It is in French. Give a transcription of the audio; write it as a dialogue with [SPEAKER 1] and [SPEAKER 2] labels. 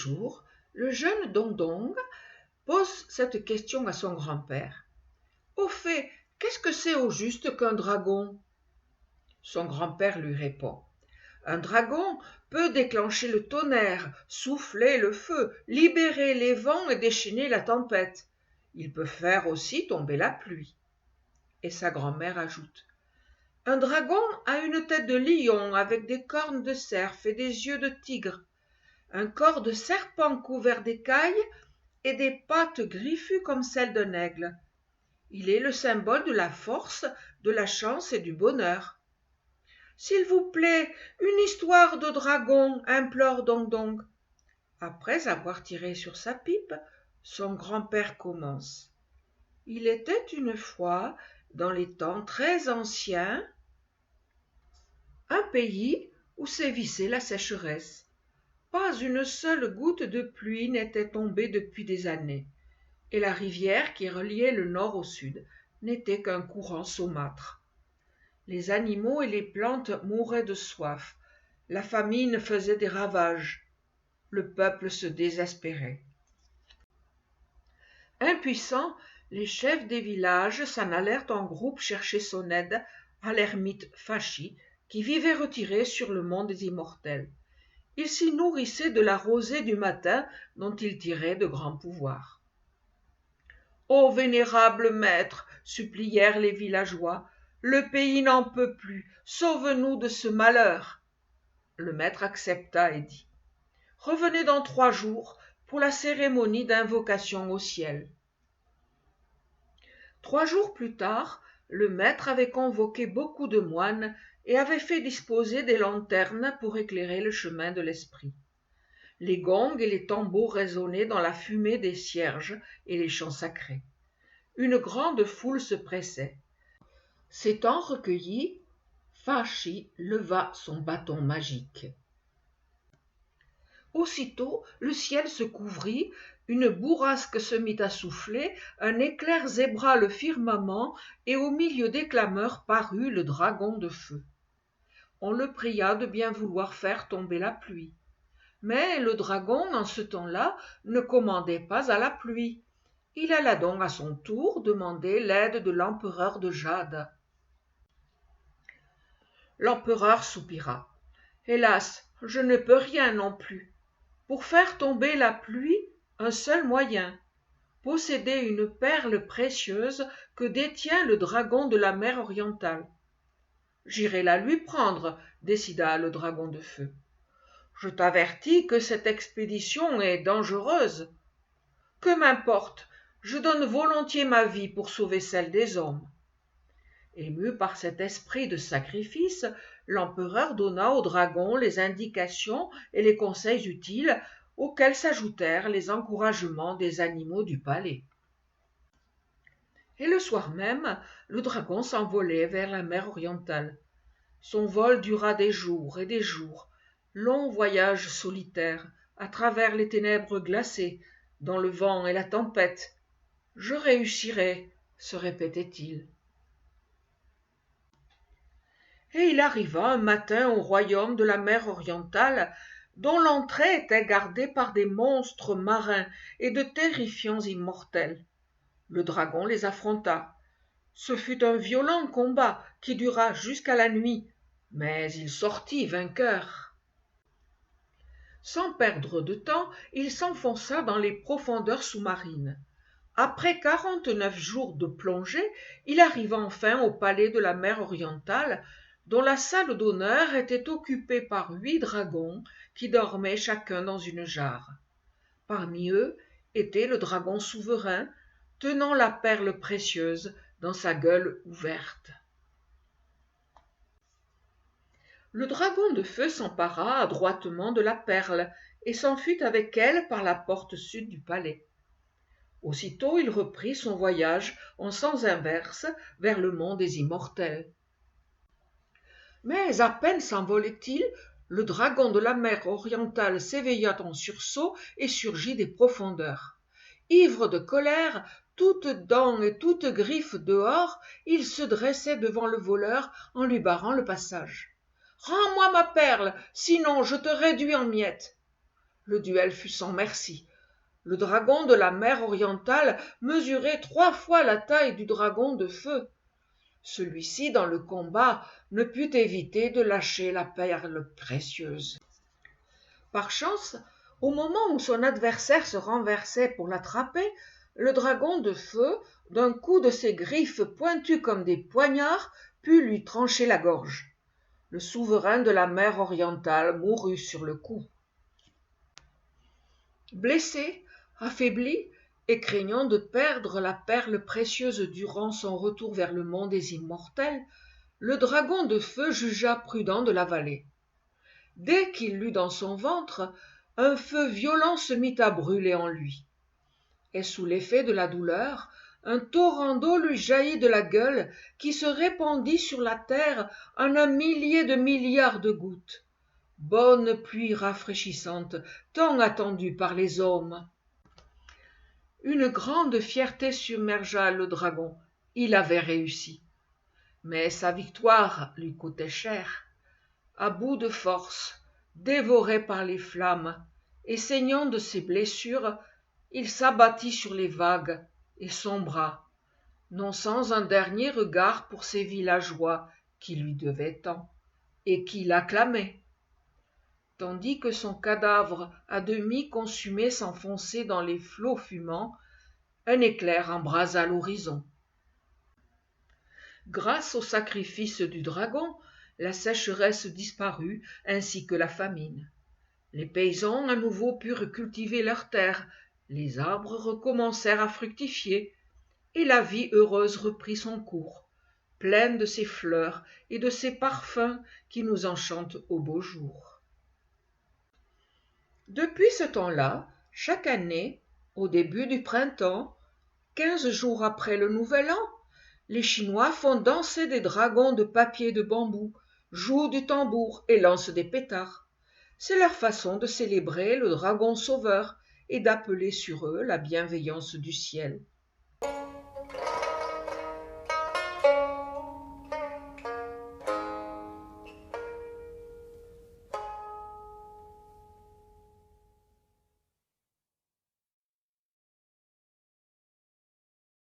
[SPEAKER 1] jour, le jeune Dong-Dong pose cette question à son grand-père. « Au fait, qu'est-ce que c'est au juste qu'un dragon ?» Son grand-père lui répond. « Un dragon peut déclencher le tonnerre, souffler le feu, libérer les vents et déchaîner la tempête. Il peut faire aussi tomber la pluie. » Et sa grand-mère ajoute. « Un dragon a une tête de lion avec des cornes de cerf et des yeux de tigre, un corps de serpent couvert d'écailles et des pattes griffues comme celles d'un aigle. Il est le symbole de la force, de la chance et du bonheur. »« S'il vous plaît, une histoire de dragon, implore Dong-Dong. » Après avoir tiré sur sa pipe, son grand-père commence. « Il était une fois, dans les temps très anciens, un pays où sévissait la sécheresse. Pas une seule goutte de pluie n'était tombée depuis des années, et la rivière qui reliait le nord au sud n'était qu'un courant saumâtre. Les animaux et les plantes mouraient de soif, la famine faisait des ravages, le peuple se désespérait. Impuissants, les chefs des villages s'en allèrent en groupe chercher son aide à l'ermite Fashi, qui vivait retiré sur le mont des Immortels. Il s'y nourrissait de la rosée du matin dont il tirait de grands pouvoirs. « Ô vénérable maître, supplièrent les villageois, le pays n'en peut plus, sauve-nous de ce malheur. » Le maître accepta et dit « Revenez dans 3 jours pour la cérémonie d'invocation au ciel. » 3 jours plus tard, le maître avait convoqué beaucoup de moines et avait fait disposer des lanternes pour éclairer le chemin de l'esprit. Les gongs et les tambours résonnaient dans la fumée des cierges et les chants sacrés. Une grande foule se pressait. S'étant recueilli, Fashi leva son bâton magique. Aussitôt, le ciel se couvrit, une bourrasque se mit à souffler, un éclair zébra le firmament, et au milieu des clameurs parut le dragon de feu. On le pria de bien vouloir faire tomber la pluie. Mais le dragon, en ce temps-là, ne commandait pas à la pluie. Il alla donc à son tour demander l'aide de l'empereur de Jade. L'empereur soupira. « Hélas, je ne peux rien non plus. Pour faire tomber la pluie, un seul moyen, posséder une perle précieuse que détient le dragon de la mer orientale. » « J'irai la lui prendre, » décida le dragon de feu. « Je t'avertis que cette expédition est dangereuse. »« Que m'importe, je donne volontiers ma vie pour sauver celle des hommes. » Ému par cet esprit de sacrifice, l'empereur donna au dragon les indications et les conseils utiles auxquels s'ajoutèrent les encouragements des animaux du palais. Et le soir même, le dragon s'envolait vers la mer orientale. Son vol dura des jours et des jours, long voyage solitaire, à travers les ténèbres glacées, dans le vent et la tempête. « Je réussirai, » se répétait-il. Et il arriva un matin au royaume de la mer orientale, dont l'entrée était gardée par des monstres marins et de terrifiants immortels. Le dragon les affronta. Ce fut un violent combat qui dura jusqu'à la nuit, mais il sortit vainqueur. Sans perdre de temps, il s'enfonça dans les profondeurs sous-marines. Après 49 jours de plongée, il arriva enfin au palais de la mer orientale, dont la salle d'honneur était occupée par 8 dragons qui dormaient chacun dans une jarre. Parmi eux était le dragon souverain, tenant la perle précieuse dans sa gueule ouverte. Le dragon de feu s'empara adroitement de la perle et s'enfuit avec elle par la porte sud du palais. Aussitôt il reprit son voyage en sens inverse vers le mont des Immortels. Mais à peine s'envolait-il, le dragon de la mer orientale s'éveilla en sursaut et surgit des profondeurs. Ivre de colère, toutes dents et toutes griffes dehors, il se dressait devant le voleur en lui barrant le passage. « Rends-moi ma perle, sinon je te réduis en miettes. » Le duel fut sans merci. Le dragon de la mer orientale mesurait 3 fois la taille du dragon de feu. Celui-ci, dans le combat, ne put éviter de lâcher la perle précieuse. Par chance, au moment où son adversaire se renversait pour l'attraper, le dragon de feu, d'un coup de ses griffes pointues comme des poignards, put lui trancher la gorge. Le souverain de la mer orientale mourut sur le coup. Blessé, affaibli, et craignant de perdre la perle précieuse durant son retour vers le monde des immortels, le dragon de feu jugea prudent de l'avaler. Dès qu'il l'eut dans son ventre, un feu violent se mit à brûler en lui. Et sous l'effet de la douleur, un torrent d'eau lui jaillit de la gueule qui se répandit sur la terre en un millier de milliards de gouttes. Bonne pluie rafraîchissante, tant attendue par les hommes. Une grande fierté submergea le dragon. Il avait réussi. Mais sa victoire lui coûtait cher. À bout de force, dévoré par les flammes, et saignant de ses blessures, il s'abattit sur les vagues et sombra, non sans un dernier regard pour ses villageois qui lui devaient tant, et qui l'acclamaient. Tandis que son cadavre à demi consumé s'enfonçait dans les flots fumants, un éclair embrasa l'horizon. Grâce au sacrifice du dragon, la sécheresse disparut ainsi que la famine. Les paysans à nouveau purent cultiver leurs terres, les arbres recommencèrent à fructifier, et la vie heureuse reprit son cours, pleine de ses fleurs et de ses parfums qui nous enchantent au beau jour. Depuis ce temps-là, chaque année, au début du printemps, 15 jours après le nouvel an, les Chinois font danser des dragons de papier de bambou, jouent du tambour et lancent des pétards. C'est leur façon de célébrer le dragon sauveur et d'appeler sur eux la bienveillance du ciel.